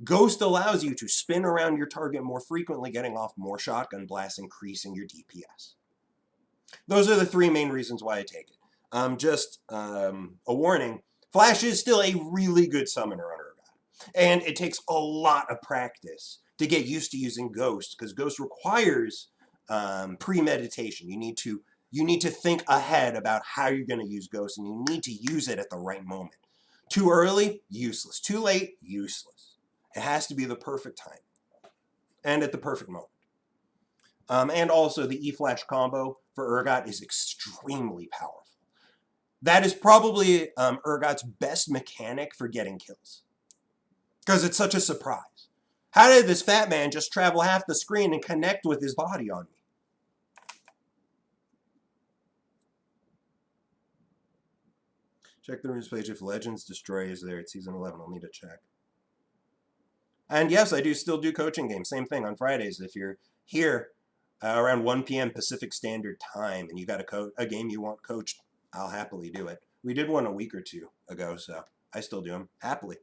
Ghost allows you to spin around your target more frequently, getting off more shotgun blasts, increasing your DPS. Those are the 3 main reasons why I take it. Just a warning, Flash is still a really good summoner on Urgot. And it takes a lot of practice to get used to using Ghost, because Ghost requires premeditation. You need to think ahead about how you're going to use Ghost, and you need to use it at the right moment. Too early, useless. Too late, useless. It has to be the perfect time and at the perfect moment. And also the E-Flash combo for Urgot is extremely powerful. That is probably Urgot's best mechanic for getting kills, because it's such a surprise. How did this fat man just travel half the screen and connect with his body on me? Check the runes page if Legends Destroy is there at Season 11. I'll need to check. And yes, I do still do coaching games. Same thing on Fridays. If you're here around 1 p.m. Pacific Standard Time and you got a game you want coached, I'll happily do it. We did one a week or 2 ago, so I still do them happily.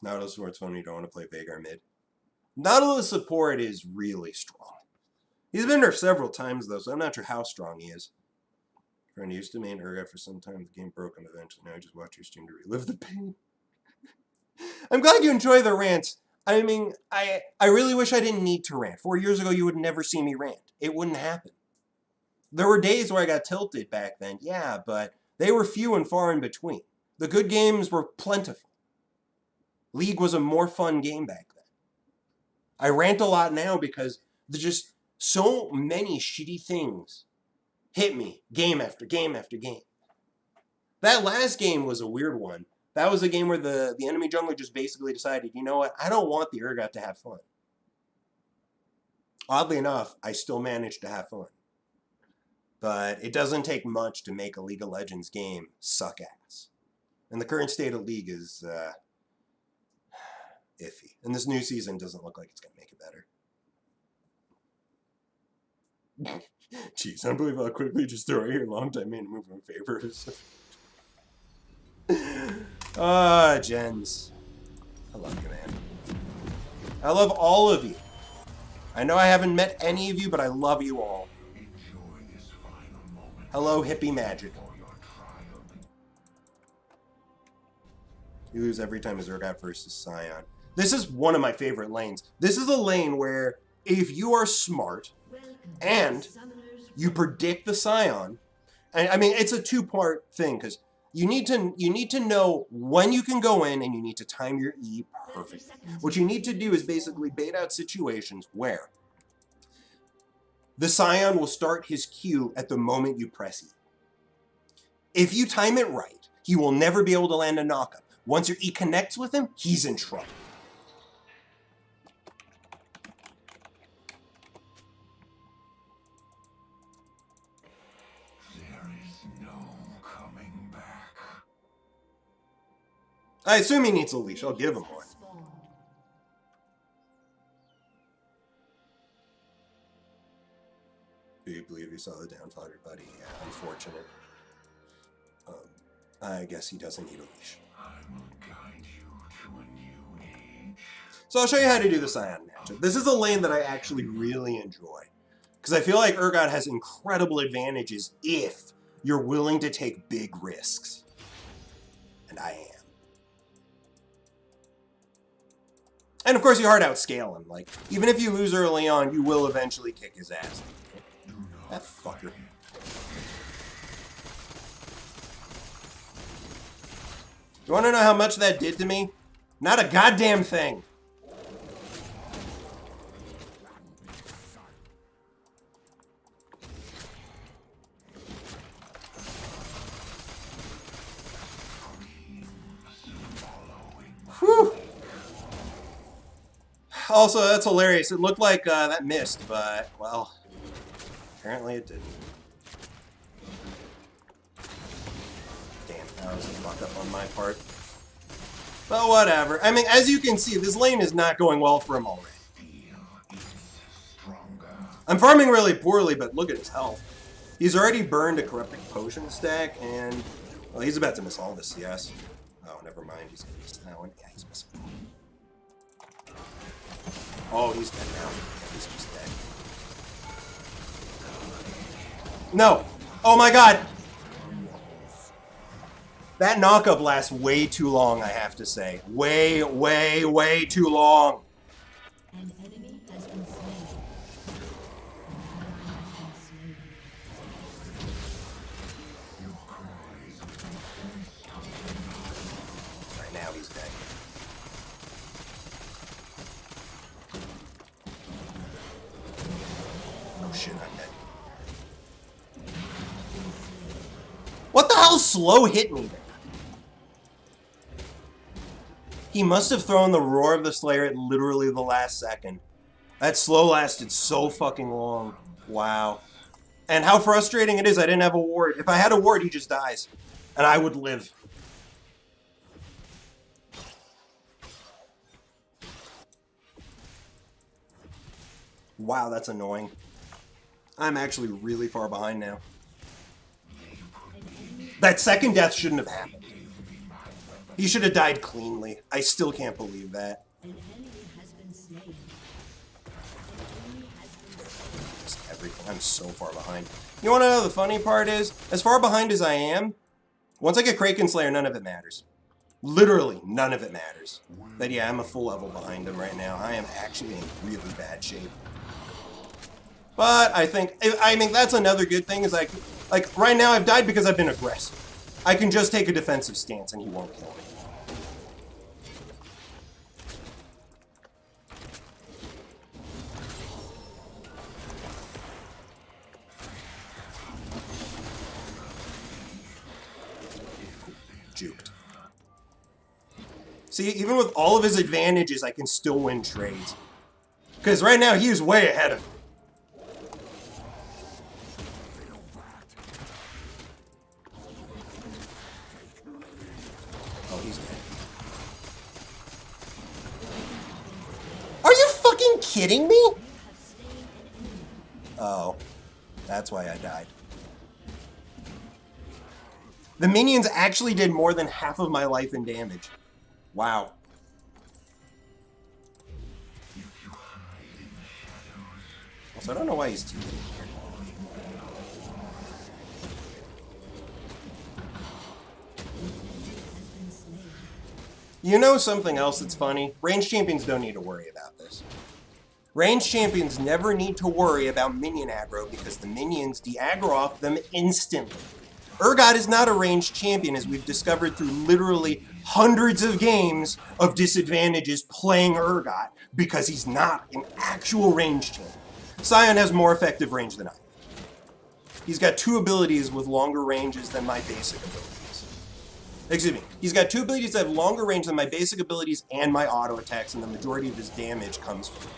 Nautilus support's fun when you don't want to play Vagar mid. Nautilus support is really strong. He's been nerfed several times, though, so I'm not sure how strong he is. Friend used to main Urgot for some time. The game broke him eventually. Now I just watch your stream to relive the pain. I'm glad you enjoy the rants. I mean, I really wish I didn't need to rant. 4 years ago, you would never see me rant. It wouldn't happen. There were days where I got tilted back then, yeah, but they were few and far in between. The good games were plentiful. League was a more fun game back then. I rant a lot now because there's just so many shitty things hit me game after game after game. That last game was a weird one. That was a game where the enemy jungler just basically decided, you know what, I don't want the Urgot to have fun. Oddly enough, I still managed to have fun. But it doesn't take much to make a League of Legends game suck ass. And the current state of League is iffy. And this new season doesn't look like it's going to make it better. Jeez, unbelievable how quickly just throw your long-time main move in favors. Jens. I love you, man. I love all of you. I know I haven't met any of you, but I love you all. Hello, hippie magic. You lose every time as Urgot versus Scion. This is one of my favorite lanes. This is a lane where if you are smart and you predict the Scion, and I mean it's a 2-part thing because you need to know when you can go in and you need to time your E perfectly. What you need to do is basically bait out situations where the Scion will start his Q at the moment you press E. If you time it right, he will never be able to land a knockup. Once your E connects with him, he's in trouble. I assume he needs a leash. I'll give him one. Do you believe you saw the downfall of your buddy? Yeah, unfortunate. I guess he doesn't need a leash. I will guide you to a new age. So I'll show you how to do the Scion matchup. This is a lane that I actually really enjoy, because I feel like Urgot has incredible advantages if you're willing to take big risks. And I am. And of course, you hard out scale him. Like, even if you lose early on, you will eventually kick his ass. That fucker. You want to know how much that did to me? Not a goddamn thing. Whew. Also, that's hilarious. It looked like that missed, but, well, apparently it didn't. Damn, that was a fuck up on my part. But whatever. I mean, as you can see, this lane is not going well for him already. I'm farming really poorly, but look at his health. He's already burned a corrupting potion stack, and, well, he's about to miss all this CS. Oh, never mind. He's gonna miss that one. Yeah, he's missing. Oh, he's dead now. He's just dead. No! Oh my god! That knockup lasts way too long, I have to say. Way, way, way too long. An enemy has been slain. Right now he's dead. Oh shit, I'm dead. What the hell slow hit me there? He must have thrown the Roar of the Slayer at literally the last second. That slow lasted so fucking long. Wow. And how frustrating it is I didn't have a ward. If I had a ward, he just dies. And I would live. Wow, that's annoying. I'm actually really far behind now. That second death shouldn't have happened. He should have died cleanly. I still can't believe that. An enemy has been slain. Just everything. I'm so far behind. You want to know the funny part is? As far behind as I am, once I get Kraken Slayer, none of it matters. Literally, none of it matters. But yeah, I'm a full level behind him right now. I am actually in really bad shape. But I mean, that's another good thing is like right now I've died because I've been aggressive. I can just take a defensive stance and he won't kill me. Juked. See, even with all of his advantages, I can still win trades. Because right now, he is way ahead of me. Oh, he's dead. Are you fucking kidding me? Oh, that's why I died. The minions actually did more than half of my life in damage. Wow. Also, I don't know why he's teaming here. You know something else that's funny? Range champions don't need to worry about this. Range champions never need to worry about minion aggro because the minions de-aggro off them instantly. Urgot is not a ranged champion, as we've discovered through literally hundreds of games of disadvantages playing Urgot, because he's not an actual ranged champion. Scion has more effective range than I do. He's got 2 abilities with longer ranges than my basic abilities. Excuse me. He's got 2 abilities that have longer range than my basic abilities and my auto attacks, and the majority of his damage comes from me.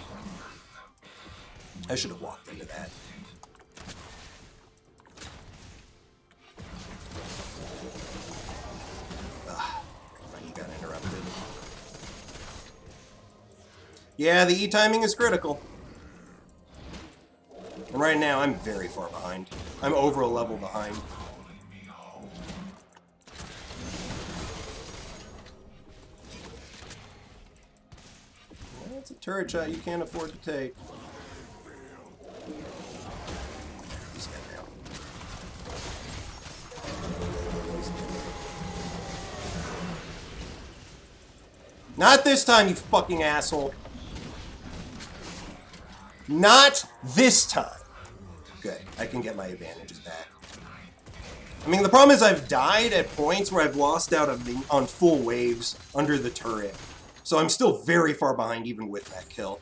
I should have walked into that. Got interrupted. Yeah, the E-timing is critical. And right now, I'm very far behind. I'm over a level behind. That's a turret shot you can't afford to take. He's dead now. Not this time, you fucking asshole. Not this time. Good. I can get my advantages back. I mean, the problem is I've died at points where I've lost out on full waves under the turret. So I'm still very far behind even with that kill.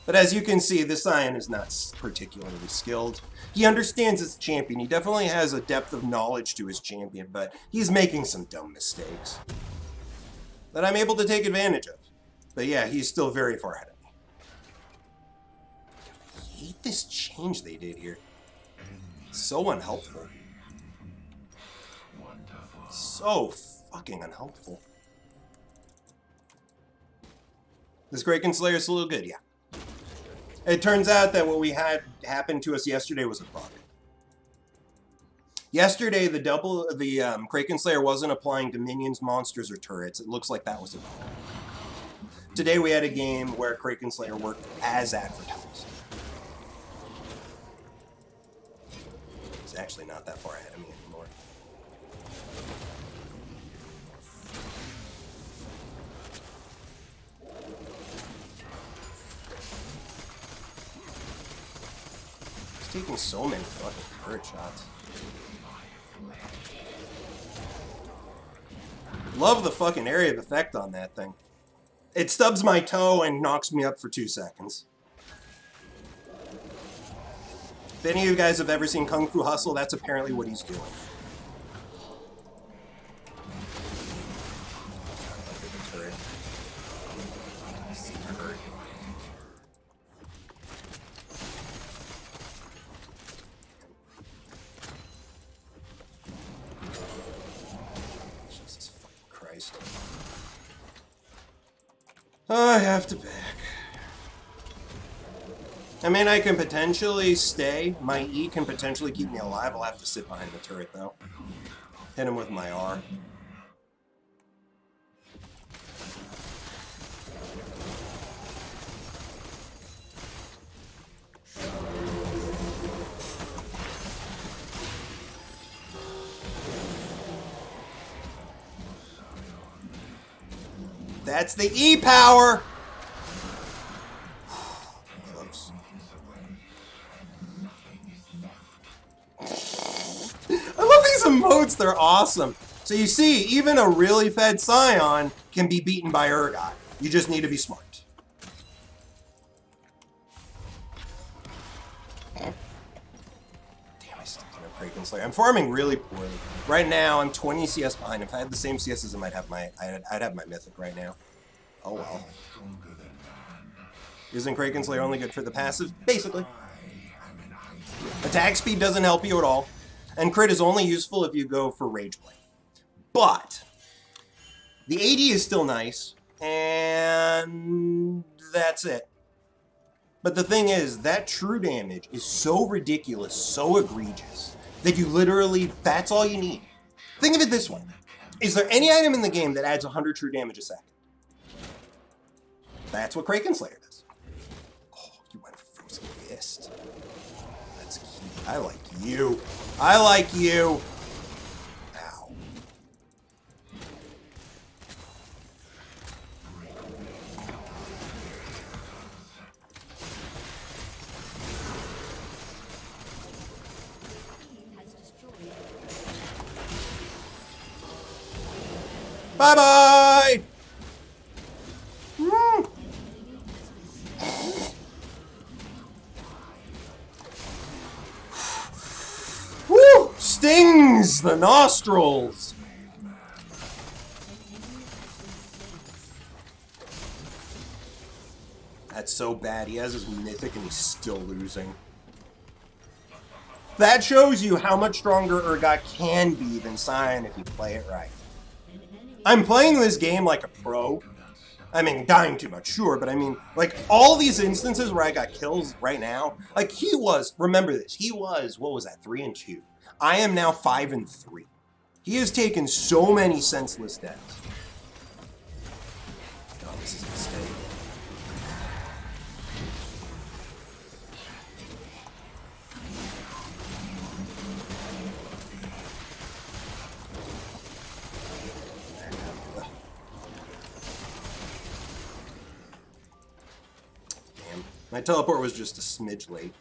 But as you can see, the Scion is not particularly skilled. He understands his champion. He definitely has a depth of knowledge to his champion, but he's making some dumb mistakes that I'm able to take advantage of. But yeah, he's still very far ahead of me. I hate this change they did here. So unhelpful. So fucking unhelpful. This Kraken Slayer is still good, yeah. It turns out that what we had happen to us yesterday was a bug. Yesterday, the Kraken Slayer wasn't applying to minions, monsters, or turrets. It looks like that was a bug. Today we had a game where Kraken Slayer worked as advertised. It's actually not that far ahead of me anymore. He's taking so many fucking turret shots. Love the fucking area of effect on that thing. It stubs my toe and knocks me up for 2 seconds. If any of you guys have ever seen Kung Fu Hustle, that's apparently what he's doing. Jesus fucking Christ. I have to back. I mean, I can potentially stay. My E can potentially keep me alive. I'll have to sit behind the turret, though. Hit him with my R. That's the E power! Close. I love these emotes, they're awesome. So you see, even a really fed Scion can be beaten by Urgot. You just need to be smart. Damn, I still don't have Kraken Slayer. I'm farming really poorly. Right now, I'm 20 CS behind. If I had the same CS as him, I'd have my mythic right now. Oh well. Isn't Kraken Slayer only good for the passive? Basically. Attack speed doesn't help you at all. And crit is only useful if you go for Rage Blade. But the AD is still nice, and that's it. But the thing is, that true damage is so ridiculous, so egregious, that you literally, that's all you need. Think of it this way. Is there any item in the game that adds 100 true damage a second? That's what Kraken Slayer does. Oh, you went for Frozen Fist. That's cute. I like you. I like you. Ow. Bye-bye! Woo! Stings the nostrils! That's so bad. He has his mythic and he's still losing. That shows you how much stronger Urgot can be than Scion if you play it right. I'm playing this game like a pro. I mean, dying too much, sure, but I mean, like, all these instances where I got kills right now, like, he was, remember this, he was, what was that, 3-2. I am now 5-3. He has taken so many senseless deaths. Oh, this is a mistake. My teleport was just a smidge late.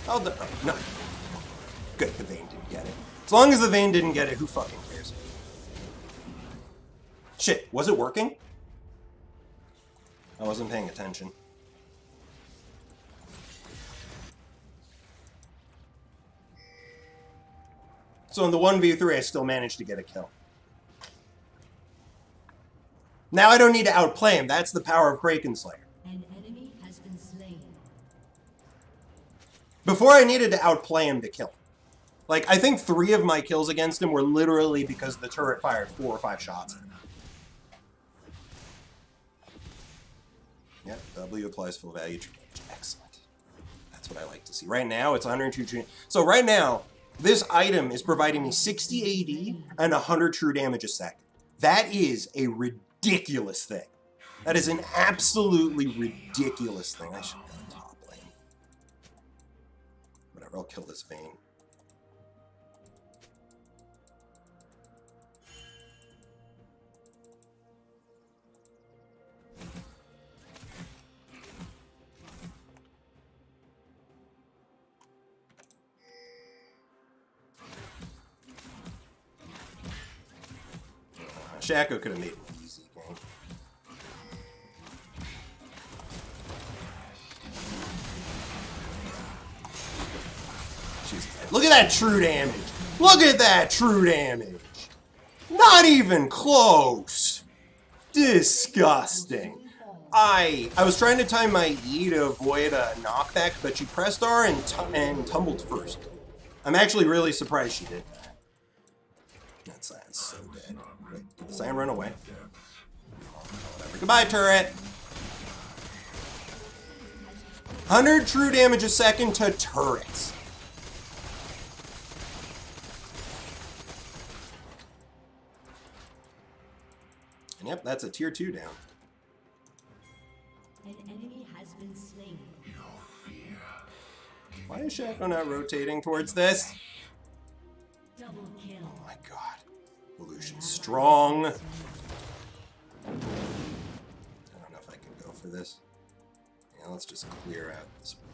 Oh, no. Good, the Vayne didn't get it. As long as the Vayne didn't get it, who fucking cares? Shit, was it working? I wasn't paying attention. So in the 1v3, I still managed to get a kill. Now I don't need to outplay him. That's the power of Kraken Slayer. An enemy has been slain. Before I needed to outplay him to kill him. Like, I think 3 of my kills against him were literally because the turret fired 4 or 5 shots at him. Yep, W applies full value true damage. Excellent. That's what I like to see. Right now, it's 102 true. So right now, this item is providing me 60 AD and 100 true damage a second. That is a ridiculous thing. That is an absolutely ridiculous thing. I should go top lane. Whatever, I'll kill this Vayne. Shaco could have made it easy, gang. She's dead. Look at that true damage. Look at that true damage. Not even close. Disgusting. I was trying to time my E to avoid a knockback, but she pressed R and tumbled first. I'm actually really surprised she did that. That Sion's so dead. Wait, did the Sion run away? Whatever. Goodbye, turret! 100 true damage a second to turrets. And yep, that's a tier 2 down. An enemy has been slain. Why is Shaco not rotating towards this? Double kill. Oh my god. Illusion's strong. I don't know if I can go for this. Yeah, let's just clear out this board.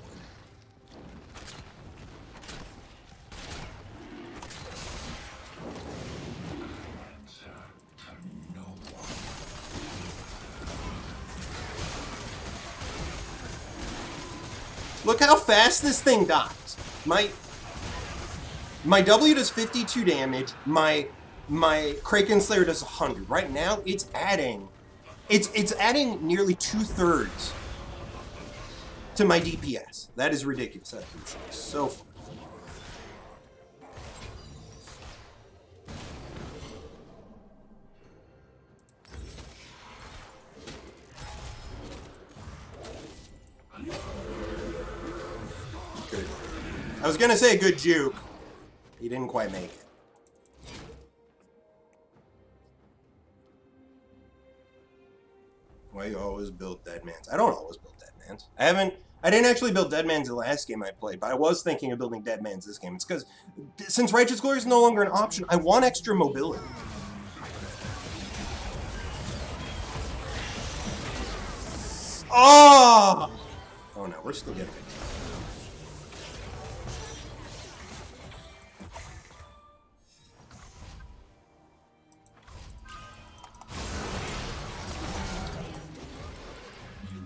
Look how fast this thing dies. My W does 52 damage. My Kraken Slayer does 100. Right now, it's adding nearly 2/3 to my DPS. That is ridiculous. That is so fun. Good. I was gonna say good juke. He didn't quite make it. Why you always build Deadmans? I don't always build Deadmans. I didn't actually build Deadmans the last game I played, but I was thinking of building Deadmans this game. It's because since Righteous Glory is no longer an option, I want extra mobility. Oh! Oh no, we're still getting it.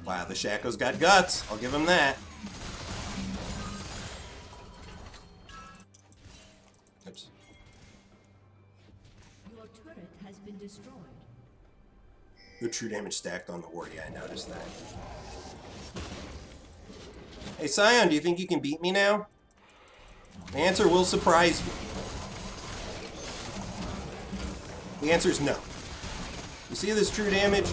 Wow, the Shaco's got guts. I'll give him that. Oops. Your turret has been destroyed. Good true damage stacked on the ward. Yeah, I noticed that. Hey, Scion, do you think you can beat me now? The answer will surprise you. The answer is no. You see this true damage?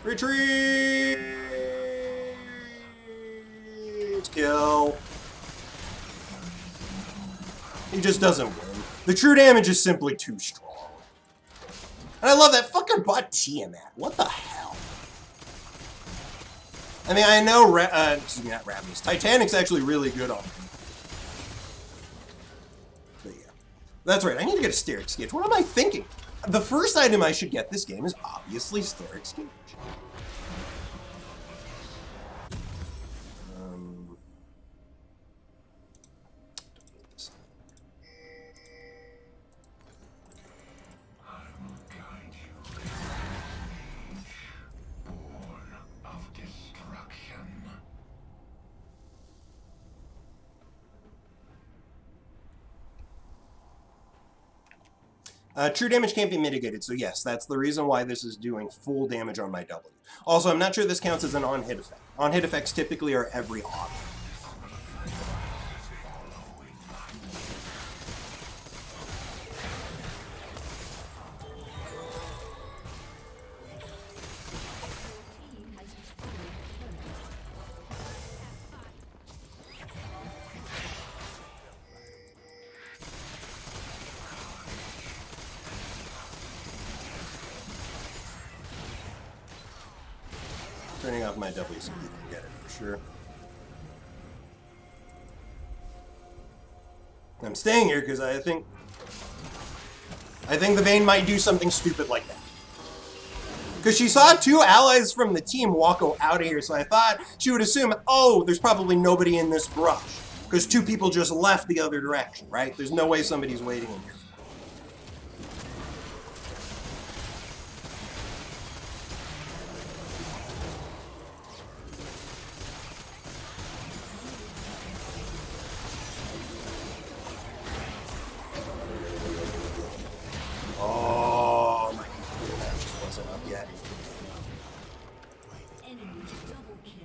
Retreat! Kill. He just doesn't win. The true damage is simply too strong. And I love that fucking bot Tiamat. What the hell? I mean, I know, excuse me, not Ravenous. Titanic's actually really good on him. But yeah. That's right, I need to get a Steric Sketch. What am I thinking? The first item I should get this game is obviously Steric Sketch. True damage can't be mitigated, so yes, that's the reason why this is doing full damage on my W. Also, I'm not sure this counts as an on-hit effect. On-hit effects typically are every off. turning off my W so you can get it for sure. I'm staying here because I think the Vayne might do something stupid like that. Because she saw 2 allies from the team walk out of here, so I thought she would assume, oh, there's probably nobody in this brush. Because 2 people just left the other direction, right? There's no way somebody's waiting in here. Oh, my that just wasn't up yet.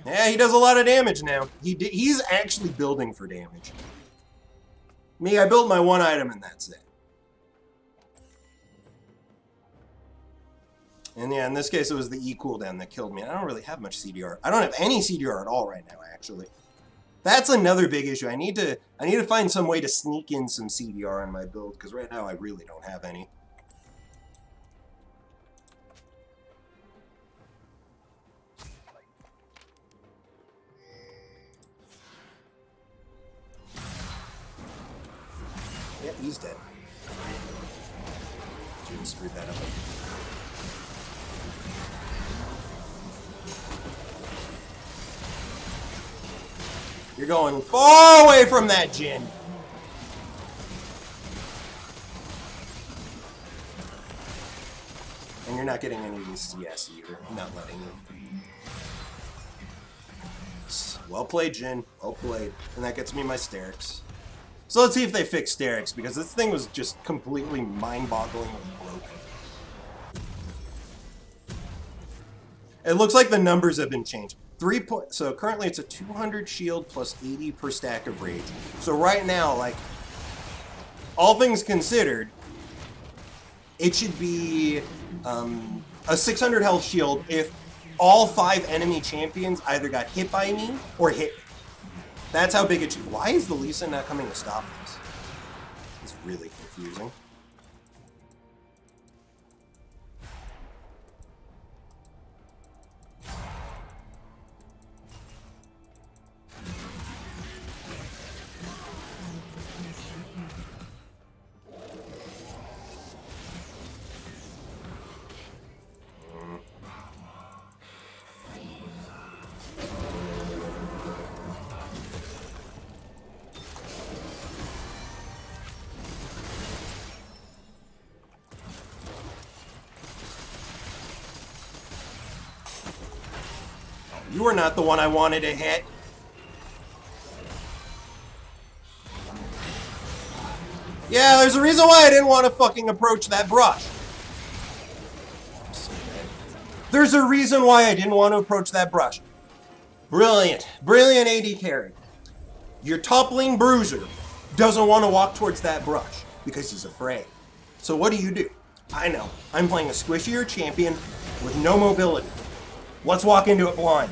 Yeah, he does a lot of damage now. He's actually building for damage. Me, I built my 1 item and that's it. And yeah, in this case, it was the E cooldown that killed me. I don't really have much CDR. I don't have any CDR at all right now, actually. That's another big issue. I need to find some way to sneak in some CDR on my build, because right now I really don't have any. Yep, he's dead. Jin screwed that up. You're going far away from that, Jin. And you're not getting any of these CS either. I'm not letting you. Well played, Jin. Well played. And that gets me my Sterix. So let's see if they fix Sterix, because this thing was just completely mind-bogglingly broken. It looks like the numbers have been changed. So currently it's a 200 shield plus 80 per stack of rage. So right now, like, all things considered, it should be a 600 health shield if all 5 enemy champions either got hit by me or hit me. That's how big it should be. Why is the Lee Sin not coming to stop this? It's really confusing. You were not the one I wanted to hit. Yeah, there's a reason why I didn't want to fucking approach that brush. There's a reason why I didn't want to approach that brush. Brilliant. Brilliant AD carry. Your top lane bruiser doesn't want to walk towards that brush because he's afraid. So what do? I know. I'm playing a squishier champion with no mobility. Let's walk into it blind.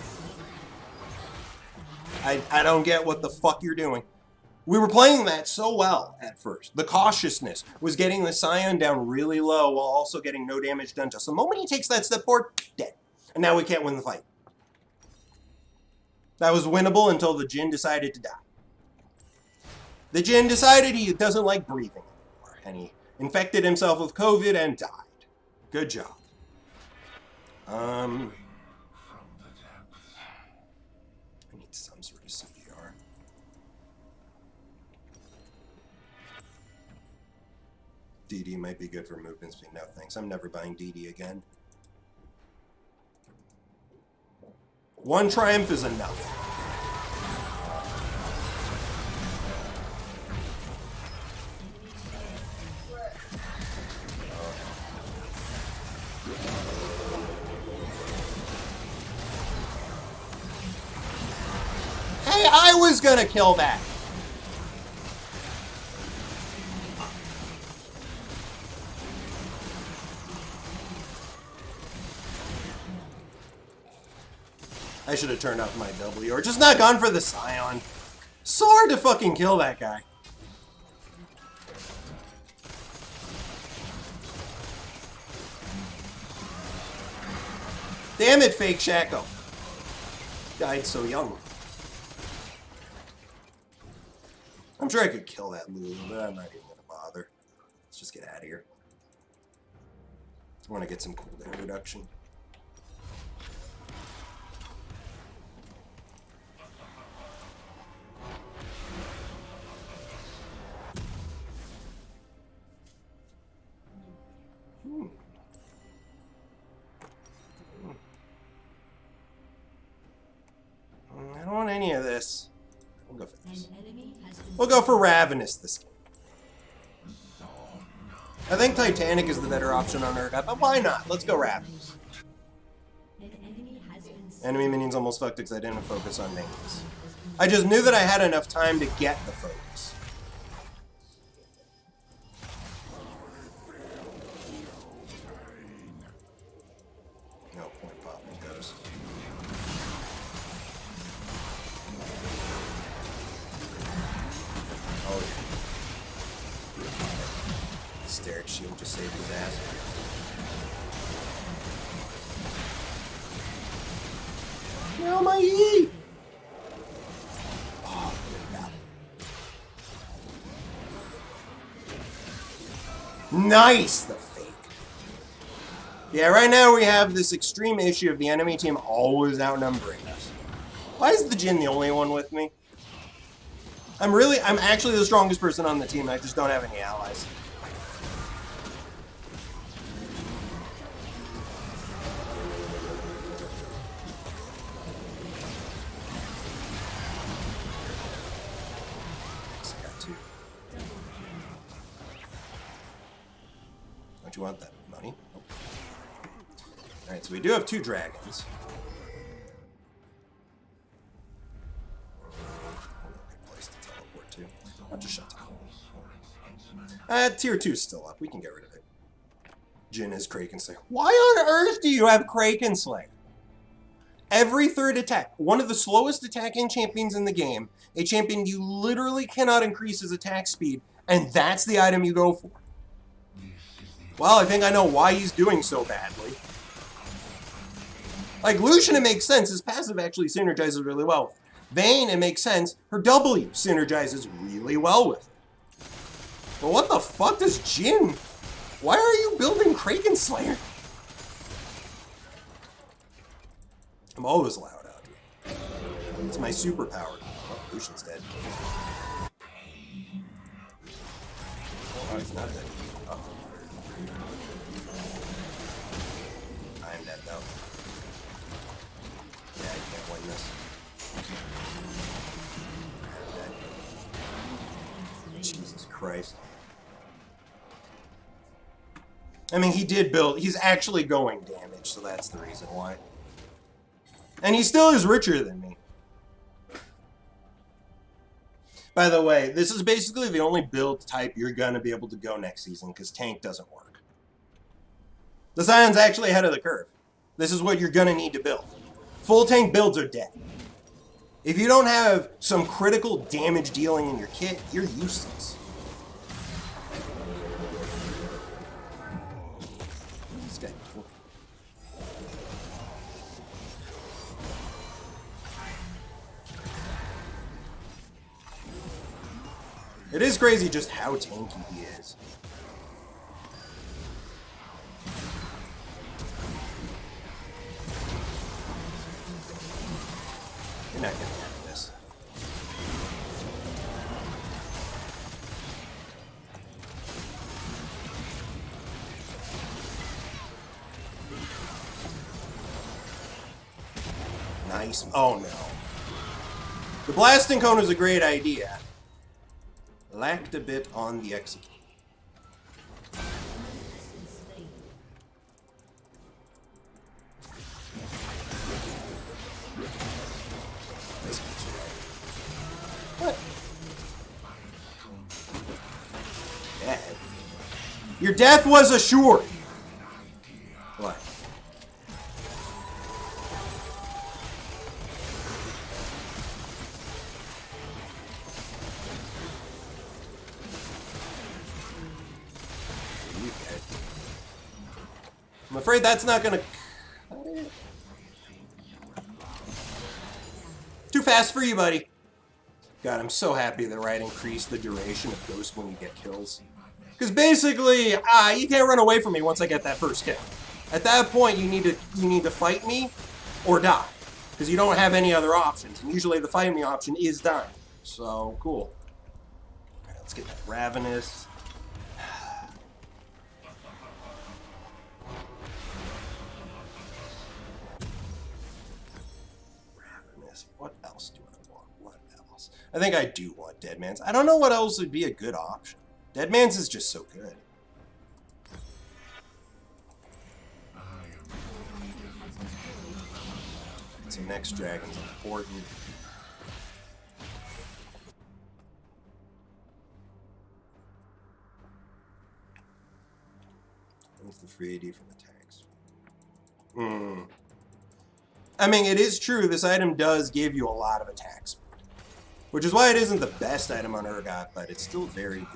I don't get what the fuck you're doing. We were playing that so well at first. The cautiousness was getting the Scion down really low while also getting no damage done to us. The moment he takes that step forward, dead. And now we can't win the fight. That was winnable until the Jin decided to die. The Jin decided he doesn't like breathing anymore, and he infected himself with COVID and died. Good job. I need some sort of CDR. DD might be good for movement speed. No thanks. I'm never buying DD again. One triumph is enough. Hey, I was gonna kill that. I should have turned off my W or just not gone for the Scion. So hard to fucking kill that guy. Damn it, Fake Shaco. died so young. I'm sure I could kill that Lulu, but I'm not even gonna bother. Let's just get out of here. I want to get some cooldown reduction. I don't want any of this. We'll go for this. We'll go for Ravenous this game. I think Titanic is the better option on Urgot, but why not? Let's go Ravenous. Enemy minions almost fucked because I didn't focus on minions. I just knew that I had enough time to get the focus. No point popping those. Oh yeah. Hysteric shield just saved his ass. No, my E! Oh, nice, the fake. Yeah, right now we have this extreme issue of the enemy team always outnumbering us. Why is the Jhin the only one with me? I'm actually the strongest person on the team. I just don't have any allies. Don't you want that money? Nope. Alright, so we do have 2 dragons. Good place to teleport to. I'll just shut down. Tier 2 is still up. We can get rid of it. Jhin is Kraken Slayer. Why on earth do you have Kraken Slayer? Every third attack. One of the slowest attacking champions in the game. A champion you literally cannot increase his attack speed. And that's the item you go for. Well, I think I know why he's doing so badly. Like, Lucian, it makes sense. His passive actually synergizes really well with it. Vayne, it makes sense. Her W synergizes really well with it. But what the fuck does Jhin? Why are you building Kraken Slayer? I'm always loud out here. It's my superpower. Oh, Lucian's dead. Oh, he's not dead. Oh. I'm dead though. Yeah, I can't win this. I'm dead. Jesus Christ. I mean, he did build. He's actually going damage, so that's the reason why. And he still is richer than me. By the way, this is basically the only build type you're going to be able to go next season, because tank doesn't work. The Scion's actually ahead of the curve. This is what you're going to need to build. Full tank builds are dead. If you don't have some critical damage dealing in your kit, you're useless. This guy. It is crazy just how tanky he is. You're not gonna have this. Nice. Oh no. The blasting cone is a great idea. Lacked a bit on the execute. What? Dead. Your death was assured. What? I'm afraid that's not gonna cut it. fast for you, buddy. God, I'm so happy that Riot increased the duration of Ghost when you get kills. Because basically, you can't run away from me once I get that first kill. At that point, you need to fight me or die. Because you don't have any other options. And usually the fight me option is dying. So, cool. Alright, let's get that Ravenous. Ravenous. What else do I want? What else? I think I do want Deadman's. I don't know what else would be a good option. Deadman's is just so good. So next dragon's important. What's the free AD from the tanks? I mean, it is true, this item does give you a lot of attack speed. Which is why it isn't the best item on Urgot, but it's still very good.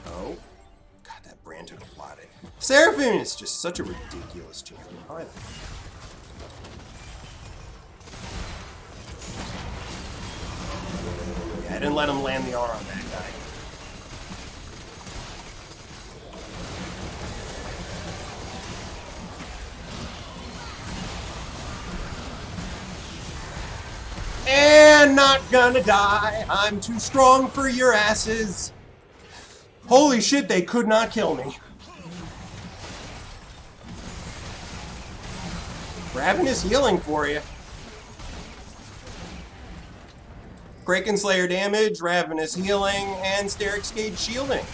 Oh. God, that brand took a lot of... Seraphim is just such a ridiculous champion. I like that. I didn't let him land the R on that guy. And not gonna die. I'm too strong for your asses. Holy shit, they could not kill me. Ravenous healing for you. Kraken Slayer damage, Ravenous healing, and Sterix Gauge shielding.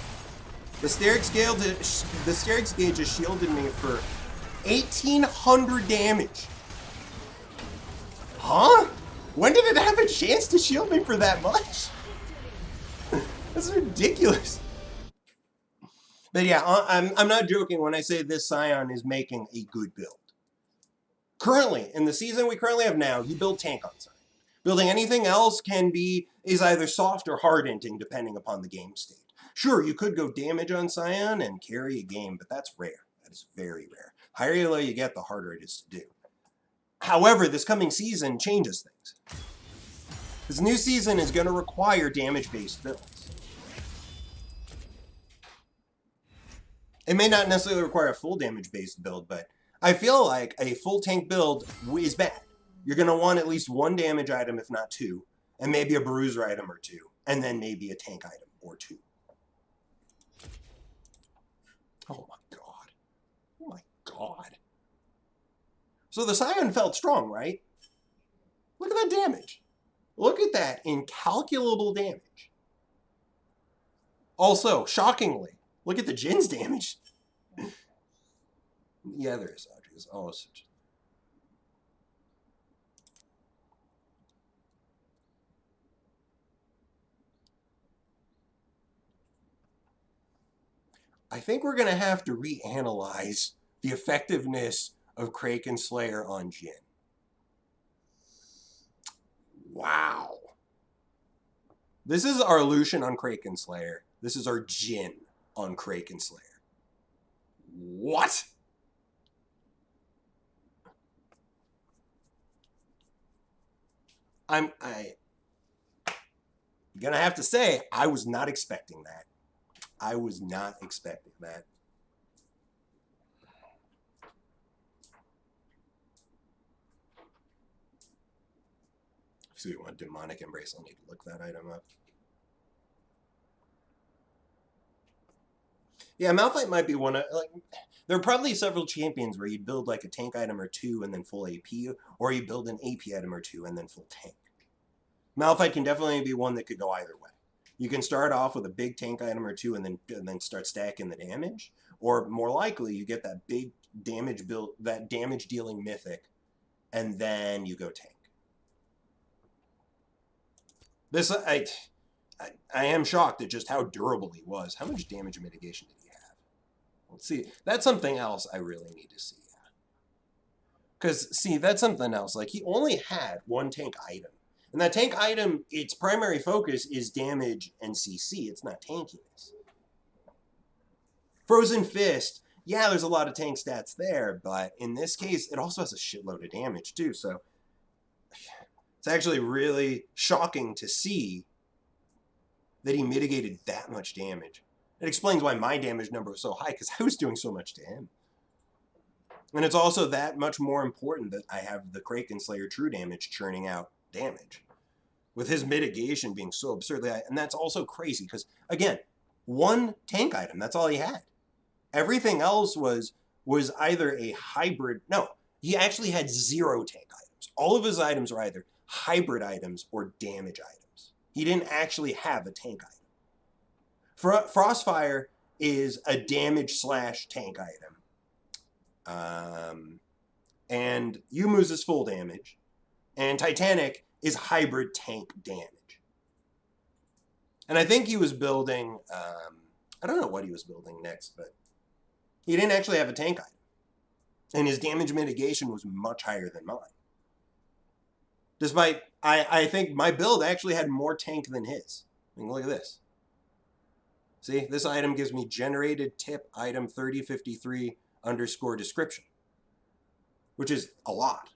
The Sterix Gauge has shielded me for 1,800 damage. Huh? When did it have a chance to shield me for that much? That's ridiculous. But yeah, I'm not joking when I say this Scion is making a good build. Currently, in the season we currently have now, you build tank on Scion. Building anything else is either soft or hard inting depending upon the game state. Sure, you could go damage on Scion and carry a game, but that's rare. That is very rare. Higher elo you get, the harder it is to do. However, this coming season changes things. This new season is going to require damage-based builds. It may not necessarily require a full damage-based build, but I feel like a full tank build is bad. You're going to want at least one damage item, if not two, and maybe a bruiser item or two, and then maybe a tank item or two. Oh my god. Oh my god. So the Scion felt strong, right? Look at that damage. Look at that incalculable damage. Also, shockingly, look at the Jin's damage. Yeah, there is Audrey's. Oh, such... I think we're going to have to reanalyze the effectiveness of Kraken Slayer on Jin. Wow. This is our Lucian on Kraken Slayer. This is our Jin on Kraken Slayer. What? I'm gonna have to say, I was not expecting that. I was not expecting that. So we want Demonic Embrace. I'll need to look that item up. Yeah, Malphite might be one of, like, there are probably several champions where you'd build like a tank item or two and then full AP, or you build an AP item or two and then full tank. Malphite can definitely be one that could go either way. You can start off with a big tank item or two and then start stacking the damage, or more likely you get that big damage build, that damage dealing mythic, and then you go tank. This I am shocked at just how durable he was. How much damage mitigation did he have? Let's see. That's something else I really need to see. Because, see, that's something else. Like, he only had one tank item. And that tank item, its primary focus is damage and CC. It's not tankiness. Frozen Fist, yeah, there's a lot of tank stats there, but in this case, it also has a shitload of damage too, so it's actually really shocking to see that he mitigated that much damage. It explains why my damage number was so high, because I was doing so much to him. And it's also that much more important that I have the Kraken Slayer true damage churning out damage. With his mitigation being so absurdly high. And that's also crazy, because, again, one tank item, that's all he had. Everything else was either a hybrid. No, he actually had 0 tank items. All of his items were either hybrid items or damage items. He didn't actually have a tank item. Frostfire is a damage / tank item. And Yumu's is full damage. And Titanic is hybrid tank damage. And I think he was building, I don't know what he was building next, but he didn't actually have a tank item. And his damage mitigation was much higher than mine. Despite, I think my build actually had more tank than his. I mean, look at this. See, this item gives me generated tip item 3053 _ description, which is a lot.